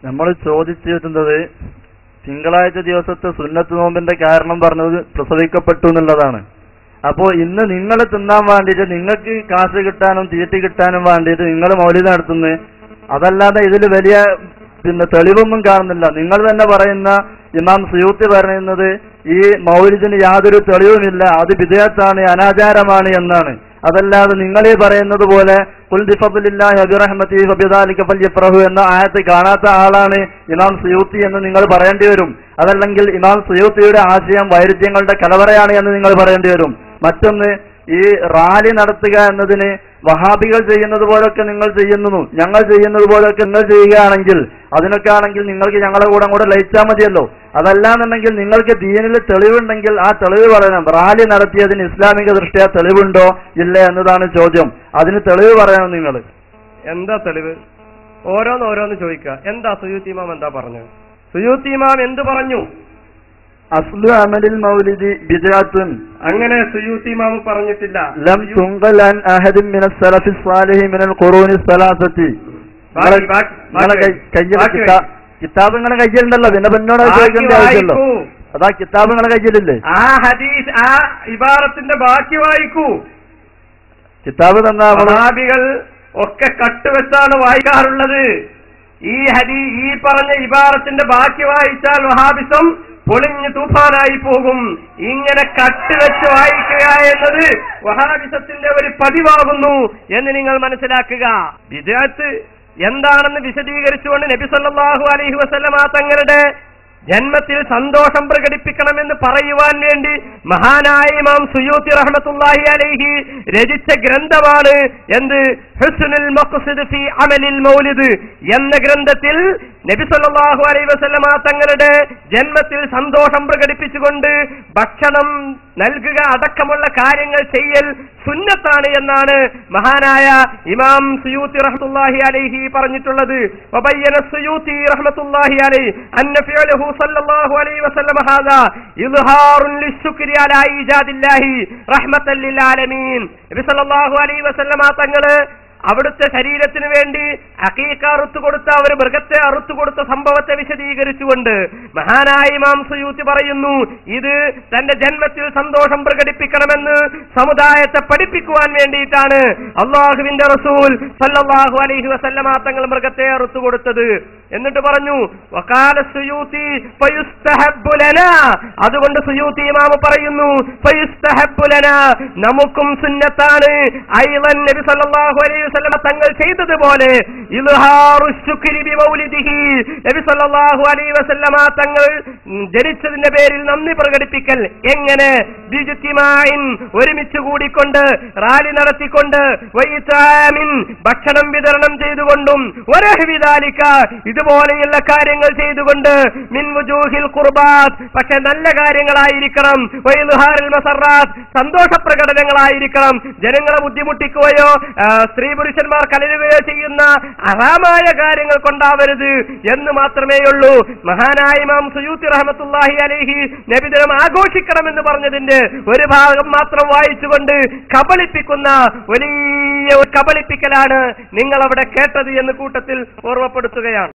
നമ്മൾ ചോദിച്ചിരുന്നത് തിങ്കളാഴ്ച ദിവസത്തെ സുന്നത്ത് നോമ്പിന്റെ കാരണം പറഞ്ഞത് പ്രസവിക്കപ്പെട്ടു എന്നുള്ളതാണ്. അപ്പോ ഇന്ന് നിങ്ങൾ തിന്നാൻ വേണ്ടിയിട്ട് നിങ്ങൾക്ക് കാശ് കിട്ടാനും തീറ്റി കിട്ടാനും വേണ്ടിയിട്ട് നിങ്ങൾ മൗലിദ് നടത്തുന്നത്, അതല്ലാതെ ഇതിൽ വലിയ തെളിവൊന്നും കാണുന്നില്ല. നിങ്ങൾ തന്നെ പറയുന്ന ഇമാം സുയൂത്തി പറയുന്നത് ഈ മൗലിദിന് യാതൊരു തെളിവുമില്ല, അത് ബിദ്അത്താണ്, അനാചാരമാണ് എന്നാണ്. അതല്ലാതെ നിങ്ങളീ പറയുന്നത് പോലെ ഖുൽ ബിഫദ്ലില്ലാഹി വബിറഹ്മതിഹി ഫബിദാലിക ഫൽയഫ്റഹു എന്ന ആയത്ത് കാണാത്ത ആളാണ് ഇമാം സുയൂത്തി എന്ന് നിങ്ങൾ പറയേണ്ടി വരും. അതല്ലെങ്കിൽ ഇമാം സുയൂത്തിയുടെ ആശയം വൈരുദ്ധ്യങ്ങളുടെ കലവറയാണ് എന്ന് നിങ്ങൾ പറയേണ്ടി വരും. മറ്റൊന്ന്, ഈ റാലി നടത്തുക എന്നതിന് വഹാബികൾ ചെയ്യുന്നത് പോലൊക്കെ നിങ്ങൾ ചെയ്യുന്നു, ഞങ്ങൾ ചെയ്യുന്നത് പോലൊക്കെ നിങ്ങൾ ചെയ്യുകയാണെങ്കിൽ അതിനൊക്കെ ആണെങ്കിൽ നിങ്ങൾക്ക് ഞങ്ങളുടെ കൂടെ അങ്ങോട്ട് ലയിച്ചാൽ മതിയല്ലോ. അതല്ലാന്നുണ്ടെങ്കിൽ നിങ്ങൾക്ക് ദീനിൽ തെളിവുണ്ടെങ്കിൽ ആ തെളിവ് പറയണം. റാലി നടത്തിയതിന് ഇസ്ലാമിക ദൃഷ്ട്യാ തെളിവുണ്ടോ ഇല്ല എന്നതാണ് ചോദ്യം. അതിന് തെളിവ് പറയണം. നിങ്ങൾ എന്താ തെളിവ്? ഓരോന്ന് ചോദിക്കുക. എന്താ സുയൂത്തി ഇമാം എന്താ പറഞ്ഞു? സുയൂത്തി ഇമാം എന്ത് പറഞ്ഞു? അസ്ലു അമലിൽ മൗലിദി ബിദ്അത്തുൻ. അങ്ങനെ സുയൂത്തി ഇമാം പറഞ്ഞിട്ടില്ല. ലം തുൻഖൽ അൻ അഹദിൻ മിനസ് സലഫി സ്വാലിഹി മിനൽ ഖുറൂനി സലാസതി. കിതാബ് നിങ്ങളുടെ കയ്യിലുണ്ടല്ലോ, പിന്നെ എന്നോട് ചോദിക്കേണ്ട ആവശ്യമല്ലോ. അതാ കിതാബ് നിങ്ങളുടെ കയ്യിലില്ലേ? ആ ഹദീസ്, ആ ഇബാറത്തിന്റെ ബാക്കി വായിക്കൂ. കിതാബ് തന്നാ വഹാബികൾ ഒക്കെ കട്ടുവെച്ചാണ് വായിക്കാറുള്ളത്. ഈ പറഞ്ഞ ഇബാറത്തിന്റെ ബാക്കി വായിച്ചാൽ വഹാബിസം പൊളിഞ്ഞു തൂഫാനായി പോകും. ഇങ്ങനെ കട്ടുവെച്ച് വായിക്കുക എന്നത് വഹാബിസത്തിന്റെ ഒരു പതിവാകുന്നു എന്ന് നിങ്ങൾ മനസ്സിലാക്കുക. ബിദ്അത്ത് എന്താണെന്ന് വിശദീകരിച്ചുകൊണ്ട് നബി സല്ലല്ലാഹു അലൈഹി വസല്ലമ തങ്ങളുടെ ജന്മത്തിൽ സന്തോഷം പ്രകടിപ്പിക്കണമെന്ന് പറയുവാൻ വേണ്ടി മഹാനായ ഇമാം സുയൂത്തി റഹ്മത്തുള്ളാഹി അലൈഹി രചിച്ച ഗ്രന്ഥമാണ് എന്ത്? ഹുസ്നുൽ മഖ്സിദ് ഫീ അമലിൽ മൗലിദ് എന്ന ഗ്രന്ഥത്തിൽ നബി സല്ലല്ലാഹു അലൈഹി വസല്ലമ തങ്ങളുടെ ജന്മത്തിൽ സന്തോഷം പ്രകടിപ്പിച്ചുകൊണ്ട് ഭക്ഷണം നൽകുക അടക്കമുള്ള കാര്യങ്ങൾ ചെയ്യൽ സുന്നത്താണ് എന്നാണ് മഹാനായ ഇമാം സുയൂത്തി റഹ്മത്തുള്ളാഹി അലൈഹി പറഞ്ഞിട്ടുള്ളത്. വബയ്യന സുയൂത്തി റഹ്മത്തുള്ളാഹി അലൈഹി അന്ന ഫിഅലഹു സല്ലല്ലാഹു അലൈഹി വസല്ലം ഹാദാ ഇദ്ഹാറുൻ ലിശ്ശുക്രി അലാ ഈജാദില്ലാഹി റഹ്മത്തൽ ലിൽ ആലമീൻ. നബി സല്ലല്ലാഹു അലൈഹി വസല്ലം തങ്ങള് അവിടുത്തെ ശരീരത്തിന് വേണ്ടി അഖീഖ അറുത്തു കൊടുത്ത, ഒരു മൃഗത്തെ അറുത്തു കൊടുത്ത സംഭവത്തെ വിശദീകരിച്ചുകൊണ്ട് മഹാനായ ഇമാം സുയൂത്തി പറയുന്നു, ഇത് തന്റെ ജന്മത്തിൽ സന്തോഷം പ്രകടിപ്പിക്കണമെന്ന് സമുദായത്തെ പഠിപ്പിക്കുവാൻ വേണ്ടിയിട്ടാണ് അള്ളാഹുവിന്റെ റസൂൽ സല്ലല്ലാഹു അലൈഹി വസല്ലമ തങ്ങൾ മൃഗത്തെ അറുത്തു കൊടുത്തത്. എന്നിട്ട് പറഞ്ഞു വഖാല സുയൂത്തി ഫയുസ്തഹബ്ബു ലനാ, അതുകൊണ്ട് സുയൂത്തി ഇമാം പറയുന്നു ഫയുസ്തഹബ്ബു ലനാ, നമുക്കും സുന്നത്താണ് ഐളൻ നബി സല്ലല്ലാഹു അലൈഹി വസല്ലമ തങ്ങൾ ചെയ്തതുപോലെ ഇൽഹാറു ശുക്രി ബിമൗലിദിഹി, നബി സല്ലല്ലാഹു അലൈഹി വസല്ലമ തങ്ങൾ ജനിച്ചതിന്റെ പേരിൽ നന്ദി പ്രകടിപ്പിക്കൽ. എങ്ങനെ? ബിജ്തിമാഇൻ, ഒരുമിച്ച് കൂടിക്കൊണ്ട്, റാലി നടത്തിക്കൊണ്ട്, വഇതാമിൻ, ഭക്ഷണം വിതരണം ചെയ്തുകൊണ്ടും, വനഹ്വി ദാലിക, ഇതുപോലെയുള്ള കാര്യങ്ങൾ ചെയ്തുകൊണ്ട്, മിൻ വുജൂഹിൽ ഖുർബാത്ത്, പക്ഷെ നല്ല കാര്യങ്ങളായിരിക്കണം, വഇൽഹാറുൽ മസറാത്ത്, സന്തോഷ പ്രകടനങ്ങളായിരിക്കണം. ജനങ്ങളെ ബുദ്ധിമുട്ടിക്കുകയോ സ്ത്രീ പുരുഷന്മാർ കലരുകയോ ചെയ്യുന്ന ഹറാമായ കാര്യങ്ങൾ കൊണ്ടാവരുത് എന്ന് മാത്രമേ ഉള്ളൂ. മഹാനായ ഇമാം സുയൂത്തി റഹ്മത്തുള്ളാഹി അലൈഹി നബിദിനം ആഘോഷിക്കണമെന്ന് പറഞ്ഞതിന്റെ ഒരു ഭാഗം മാത്രം വായിച്ചുകൊണ്ട് കബളിപ്പിക്കുന്ന വലിയ കബളിപ്പിക്കലാണ് നിങ്ങൾ അവിടെ കേട്ടത് എന്ന് കൂട്ടത്തിൽ ഓർമ്മപ്പെടുത്തുകയാണ്.